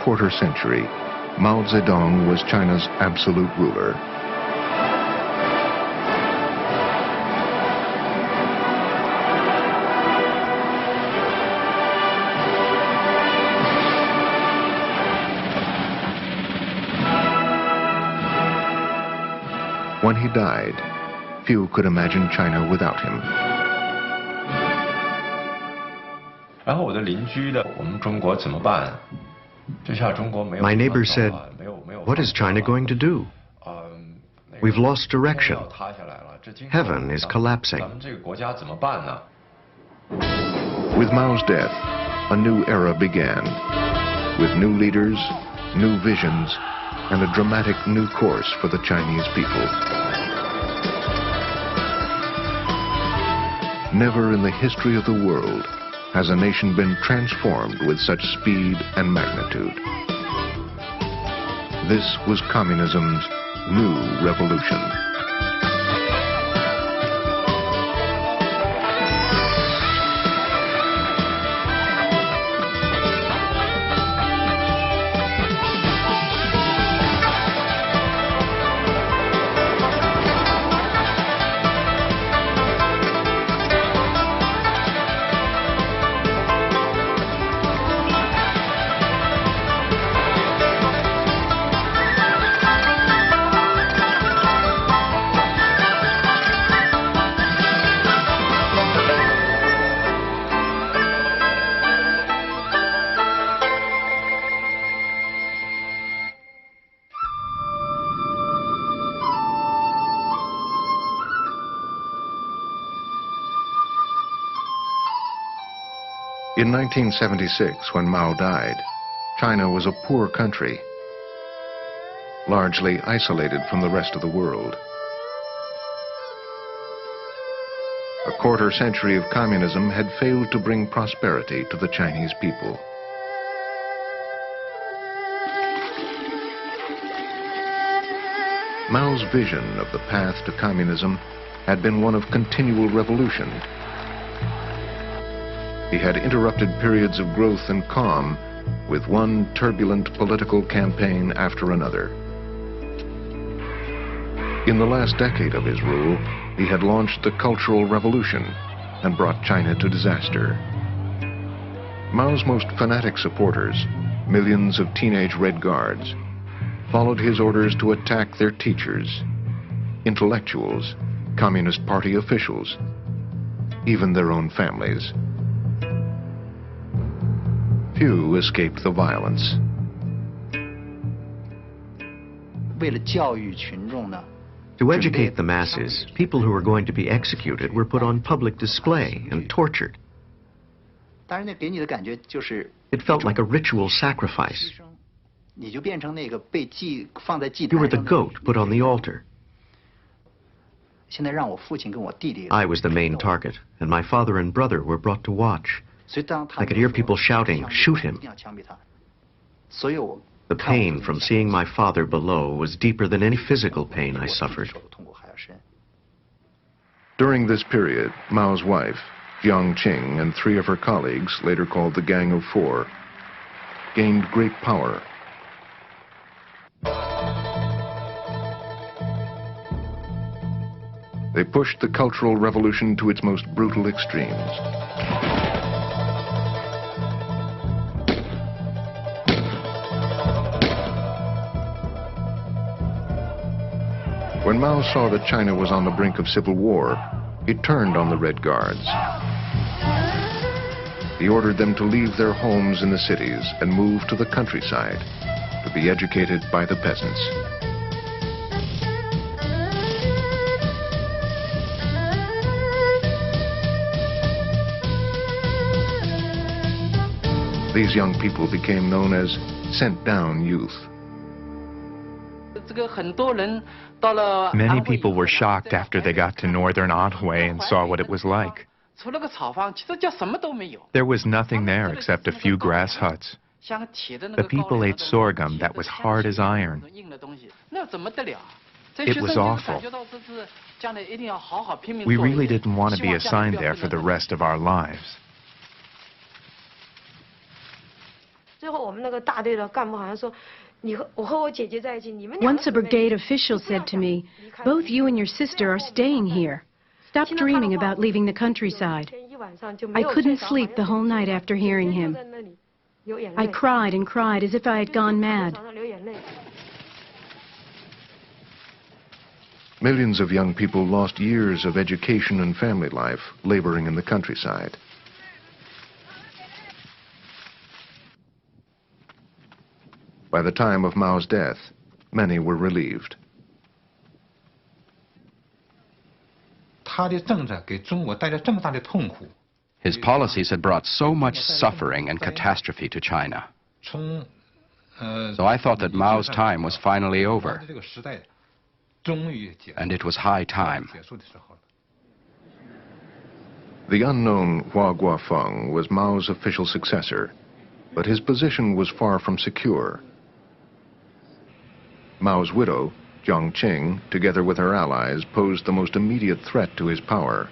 quarter century, Mao Zedong was China's absolute ruler. When he died, few could imagine China without him. My neighbor said, "What is China going to do? We've lost direction. Heaven is collapsing." With Mao's death, a new era began, with new leaders, new visions, and a dramatic new course for the Chinese people. Never in the history of the world has a nation been transformed with such speed and magnitude. This was communism's new revolution. In 1976, when Mao died, China was a poor country, largely isolated from the rest of the world. A quarter century of communism had failed to bring prosperity to the Chinese people. Mao's vision of the path to communism had been one of continual revolution. He had interrupted periods of growth and calm with one turbulent political campaign after another. In the last decade of his rule, he had launched the Cultural Revolution and brought China to disaster. Mao's most fanatic supporters, millions of teenage Red Guards, followed his orders to attack their teachers, intellectuals, Communist Party officials, even their own families. Few escaped the violence. To educate the masses, people who were going to be executed were put on public display and tortured. It felt like a ritual sacrifice. You were the goat put on the altar. I was the main target, and my father and brother were brought to watch. I could hear people shouting, "Shoot him." The pain from seeing my father below was deeper than any physical pain I suffered. During this period, Mao's wife, Jiang Qing, and 3 of her colleagues, later called the Gang of Four, gained great power. They pushed the Cultural Revolution to its most brutal extremes. When Mao saw that China was on the brink of civil war, he turned on the Red Guards. He ordered them to leave their homes in the cities and move to the countryside to be educated by the peasants. These young people became known as sent-down youth. Many people were shocked after they got to northern Anhui and saw what it was like. There was nothing there except a few grass huts. The people ate sorghum that was hard as iron. It was awful. We really didn't want to be assigned there for the rest of our lives. Once a brigade official said to me, "Both you and your sister are staying here. Stop dreaming about leaving the countryside." I couldn't sleep the whole night after hearing him. I cried and cried as if I had gone mad. Millions of young people lost years of education and family life laboring in the countryside. By the time of Mao's death, many were relieved. His policies had brought so much suffering and catastrophe to China. So I thought that Mao's time was finally over, and it was high time. The unknown Hua Guofeng was Mao's official successor, but his position was far from secure. Mao's widow, Jiang Qing, together with her allies, posed the most immediate threat to his power.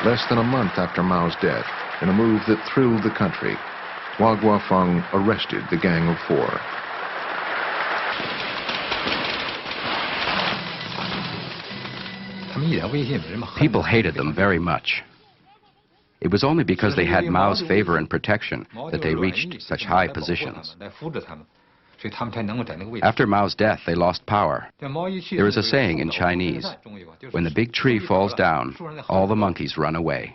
Less than a month after Mao's death, in a move that thrilled the country, Hua Guofeng arrested the Gang of Four. People hated them very much. It was only because they had Mao's favor and protection that they reached such high positions. After Mao's death, they lost power. There is a saying in Chinese, when the big tree falls down, all the monkeys run away.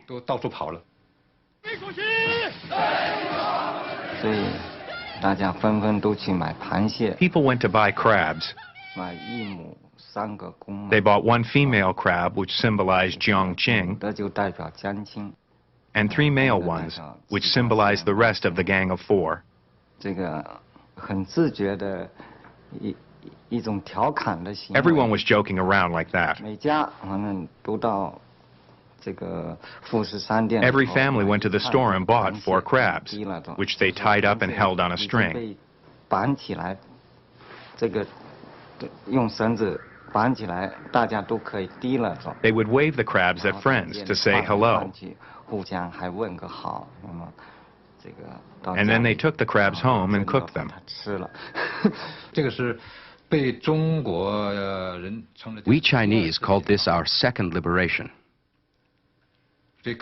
People went to buy crabs. They bought one female crab, which symbolized Jiang Qing, and 3 male ones, which symbolized the rest of the Gang of Four. Everyone was joking around like that. Every family went to the store and bought 4 crabs, which they tied up and held on a string. They would wave the crabs at friends to say hello. And then they took the crabs home and cooked them. We Chinese called this our second liberation.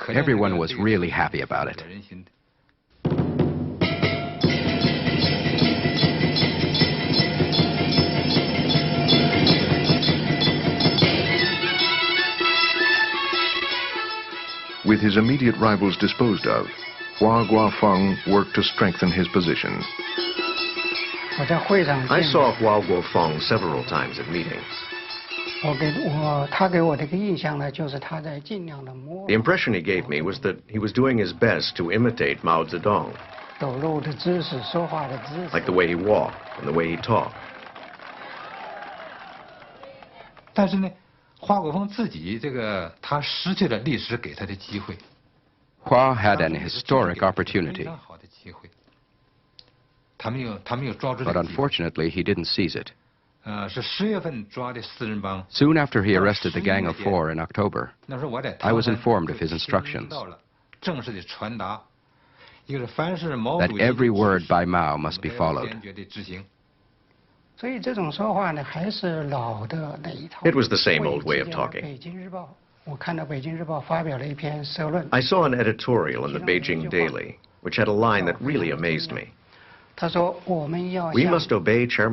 Everyone was really happy about it. With his immediate rivals disposed of, Hua Guofeng worked to strengthen his position. I saw Hua Guofeng several times at meetings. The impression he gave me was that he was doing his best to imitate Mao Zedong, like the way he walked and the way he talked. Hua had an historic opportunity, but unfortunately he didn't seize it. Soon after he arrested the Gang of Four in October, I was informed of his instructions that every word by Mao must be followed. It was the same old way of talking. I saw an editorial in the Beijing Daily, which had a line that really amazed me. We must obey Chairman